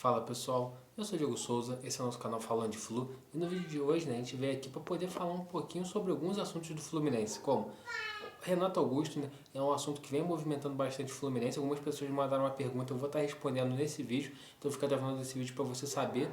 Fala pessoal, eu sou o Diego Souza, esse é o nosso canal Falando de Flu e no vídeo de hoje a gente veio aqui para poder falar um pouquinho sobre alguns assuntos do Fluminense, como Renato Augusto, é um assunto que vem movimentando bastante o Fluminense. Algumas pessoas me mandaram uma pergunta, eu vou estar respondendo nesse vídeo, então fica gravando esse vídeo para você saber.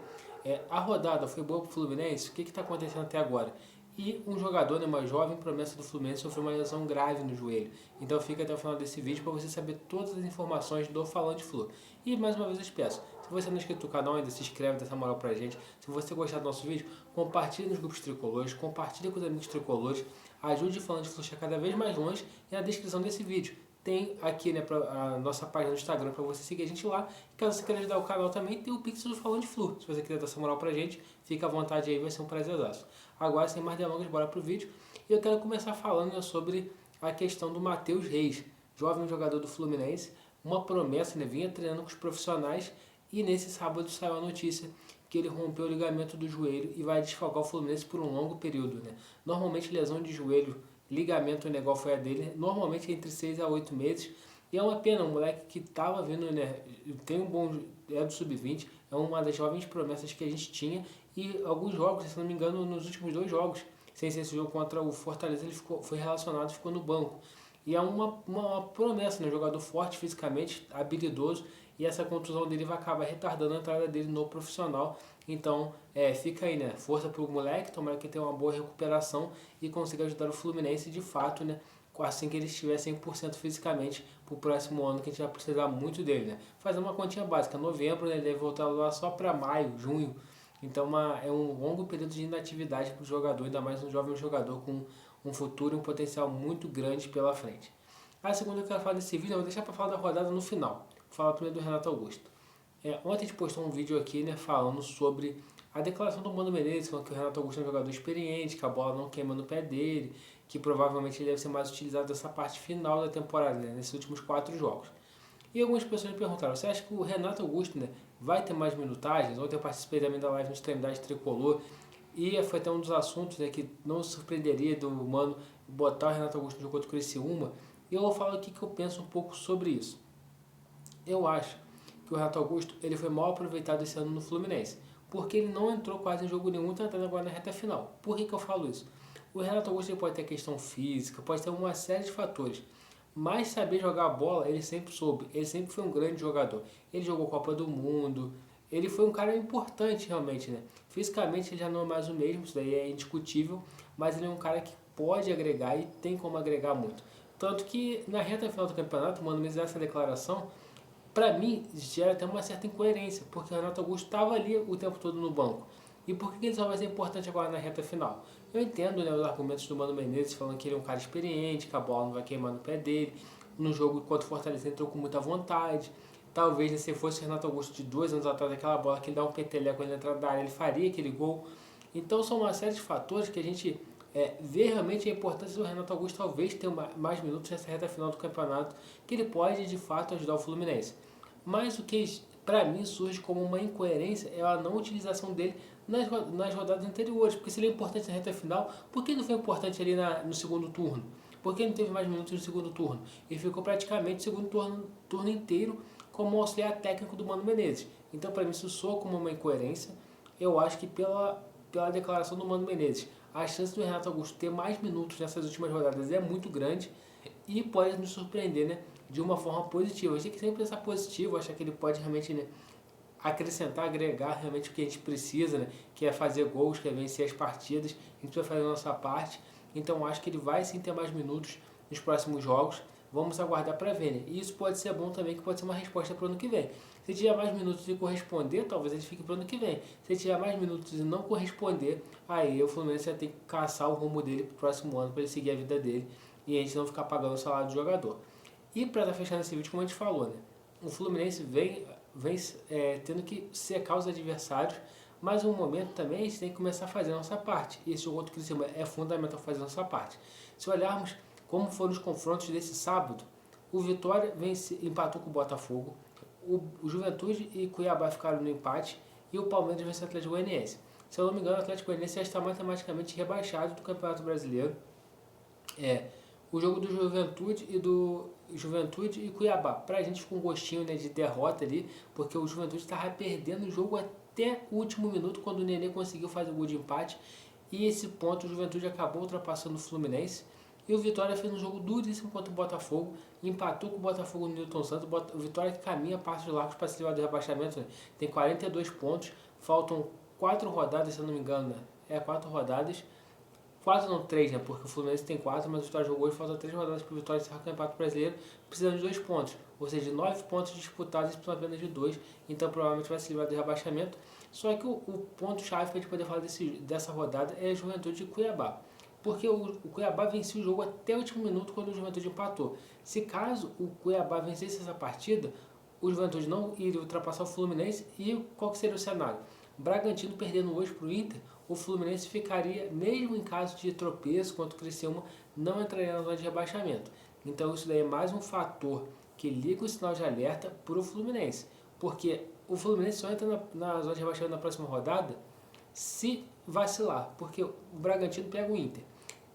A rodada foi boa para o Fluminense? O que está acontecendo até agora? E um jogador, uma jovem promessa do Fluminense, sofreu uma lesão grave no joelho. Então fica até o final desse vídeo para você saber todas as informações do Falando de Flu. E mais uma vez eu te peço, se você não é inscrito no canal ainda, se inscreve, dá essa moral pra gente. Se você gostar do nosso vídeo, compartilhe nos grupos tricolores, compartilhe com os amigos tricolores, ajude o Falando de Flu a chegar cada vez mais longe. E na descrição desse vídeo tem aqui a nossa página no Instagram para você seguir a gente lá. E caso você queira ajudar o canal também, tem o Pix do Falando de Flu. Se você quiser dar essa moral pra gente, fica à vontade aí, vai ser um prazerzaço. Agora, sem mais delongas, bora pro vídeo. E eu quero começar falando sobre a questão do Matheus Reis, jovem jogador do Fluminense, uma promessa, vinha treinando com os profissionais e nesse sábado saiu a notícia que ele rompeu o ligamento do joelho e vai desfalcar o Fluminense por um longo período. Normalmente lesão de joelho, ligamento, igual foi a dele, normalmente entre 6 a 8 meses. E é uma pena, um moleque que estava vindo, tem um bom, é do sub-20, é uma das jovens promessas que a gente tinha. E alguns jogos, se não me engano, nos últimos 2 jogos, sem ser esse jogo contra o Fortaleza, ele foi relacionado e ficou no banco. E é uma promessa, um jogador forte fisicamente, habilidoso, e essa contusão dele vai acabar retardando a entrada dele no profissional. Então fica aí, força pro moleque, tomara que tenha uma boa recuperação e consiga ajudar o Fluminense de fato, assim que ele estiver 100% fisicamente pro próximo ano, que a gente vai precisar muito dele, Fazer uma continha básica, novembro, ele deve voltar lá só para maio, junho. Então é um longo período de inatividade para o jogador, ainda mais um jovem jogador com um futuro e um potencial muito grande pela frente. A segunda que eu quero falar desse vídeo, eu vou deixar para falar da rodada no final. Vou falar primeiro do Renato Augusto. Ontem a gente postou um vídeo aqui, falando sobre a declaração do Mano Menezes, falando que o Renato Augusto é um jogador experiente, que a bola não queima no pé dele, que provavelmente ele deve ser mais utilizado nessa parte final da temporada, nesses últimos 4 jogos. E algumas pessoas me perguntaram, você acha que o Renato Augusto vai ter mais minutagens? Ontem eu participei também da live no Extremidade Tricolor e foi até um dos assuntos que não surpreenderia do Mano botar o Renato Augusto no jogo contra o Criciúma. E eu vou falar o que eu penso um pouco sobre isso. Eu acho que o Renato Augusto ele foi mal aproveitado esse ano no Fluminense, porque ele não entrou quase em jogo nenhum, tentando agora na reta final. Por que eu falo isso? O Renato Augusto ele pode ter questão física, pode ter uma série de fatores, mas saber jogar a bola ele sempre soube, ele sempre foi um grande jogador. Ele jogou Copa do Mundo, ele foi um cara importante realmente, Fisicamente ele já não é mais o mesmo, isso daí é indiscutível, mas ele é um cara que pode agregar e tem como agregar muito. Tanto que na reta final do campeonato, Mano Menezes essa declaração, para mim, gera até uma certa incoerência, porque o Renato Augusto estava ali o tempo todo no banco. E por que ele só vai ser importante agora na reta final? Eu entendo os argumentos do Mano Menezes falando que ele é um cara experiente, que a bola não vai queimar no pé dele. No jogo contra o Fortaleza entrou com muita vontade. Talvez se fosse o Renato Augusto de 2 anos atrás, aquela bola que ele dá um peteleco na entrada da área, ele faria aquele gol. Então são uma série de fatores que a gente vê realmente a importância do Renato Augusto talvez ter mais minutos nessa reta final do campeonato, que ele pode de fato ajudar o Fluminense. Mas o que para mim surge como uma incoerência é a não utilização dele nas rodadas anteriores, porque se ele é importante na reta final, por que não foi importante ali no segundo turno? Por que não teve mais minutos no segundo turno? Ele ficou praticamente o segundo turno inteiro como auxiliar técnico do Mano Menezes. Então para mim isso soa como uma incoerência. Eu acho que pela declaração do Mano Menezes, a chance do Renato Augusto ter mais minutos nessas últimas rodadas é muito grande e pode nos surpreender, de uma forma positiva. A gente tem que sempre pensar positivo, achar que ele pode realmente acrescentar, agregar realmente o que a gente precisa, que é fazer gols, que é vencer as partidas. A gente vai fazer a nossa parte. Então acho que ele vai sim ter mais minutos nos próximos jogos. Vamos aguardar para ver, E isso pode ser bom também, que pode ser uma resposta para o ano que vem. Se tiver mais minutos e corresponder, talvez ele fique para o ano que vem. Se tiver mais minutos e não corresponder, aí o Fluminense vai ter que caçar o rumo dele para o próximo ano, para ele seguir a vida dele e a gente não ficar pagando o salário do jogador. E para estar fechando esse vídeo, como a gente falou, o Fluminense vem tendo que secar os adversários, mas no momento também a gente tem que começar a fazer a nossa parte. E esse outro que é fundamental fazer a nossa parte. Se olharmos como foram os confrontos desse sábado, o Vitória empatou com o Botafogo, o Juventude e Cuiabá ficaram no empate e o Palmeiras venceu o Atlético Goianiense. Se eu não me engano, o Atlético Goianiense já está matematicamente rebaixado do Campeonato Brasileiro. O jogo do Juventude Juventude e Cuiabá. Pra gente ficou um gostinho, né, de derrota ali, porque o Juventude estava perdendo o jogo até o último minuto, quando o Nenê conseguiu fazer o gol de empate. E esse ponto o Juventude acabou ultrapassando o Fluminense. E o Vitória fez um jogo duríssimo contra o Botafogo, empatou com o Botafogo no Newton Santos. O Vitória que caminha passos largos para se livrar do rebaixamento, né? Tem 42 pontos, faltam 4 rodadas, se eu não me engano, né? 4 rodadas. 4 não, 3, né? Porque o Fluminense tem 4, mas o Vitória jogou e falta 3 rodadas para o Vitória encerrar o Campeonato Brasileiro, precisando de 2 pontos. Ou seja, 9 pontos disputados por apenas de 2, então provavelmente vai se livrar do rebaixamento. Só que o ponto-chave para a gente poder falar dessa rodada é a Juventude de Cuiabá. Porque o Cuiabá venceu o jogo até o último minuto quando o Juventude empatou. Se caso o Cuiabá vencesse essa partida, o Juventude não iria ultrapassar o Fluminense. E qual que seria o cenário? Bragantino perdendo hoje para o Inter, o Fluminense ficaria, mesmo em caso de tropeço contra o Criciúma, não entraria na zona de rebaixamento. Então isso daí é mais um fator que liga o sinal de alerta para o Fluminense. Porque o Fluminense só entra na zona de rebaixamento na próxima rodada se vacilar, porque o Bragantino pega o Inter.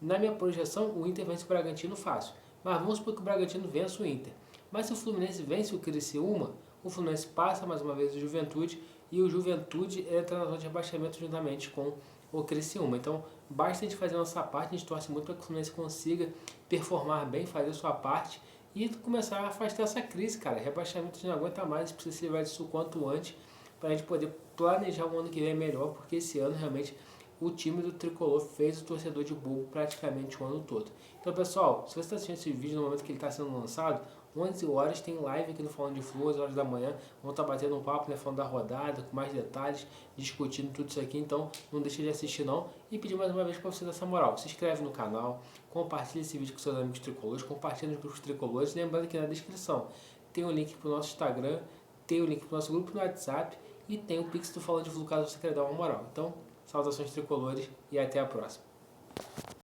Na minha projeção, o Inter vence o Bragantino fácil, mas vamos supor que o Bragantino vence o Inter. Mas se o Fluminense vence o Criciúma, o Fluminense passa mais uma vez o Juventude, e o Juventude entra na zona de rebaixamento juntamente com o Criciúma. Então, basta a gente fazer a nossa parte, a gente torce muito para que o Fluminense consiga performar bem, fazer a sua parte e começar a afastar essa crise, cara. Rebaixamento a gente não aguenta mais, precisa se livrar disso o quanto antes, para a gente poder planejar o ano que vem melhor, porque esse ano realmente o time do Tricolor fez o torcedor de bobo praticamente o ano todo. Então, pessoal, se você está assistindo esse vídeo no momento que ele está sendo lançado, 11 horas tem live aqui no Falando de Flu, 11 horas da manhã, vamos estar batendo um papo, né, falando da rodada, com mais detalhes, discutindo tudo isso aqui, então não deixe de assistir não, e pedir mais uma vez para você dar essa moral, se inscreve no canal, compartilha esse vídeo com seus amigos tricolores, compartilha nos grupos tricolores, lembrando que na descrição tem o link para o nosso Instagram, tem o link para o nosso grupo no WhatsApp, e tem o Pix do Falando de Flu, caso você queira dar uma moral. Então, saudações tricolores e até a próxima.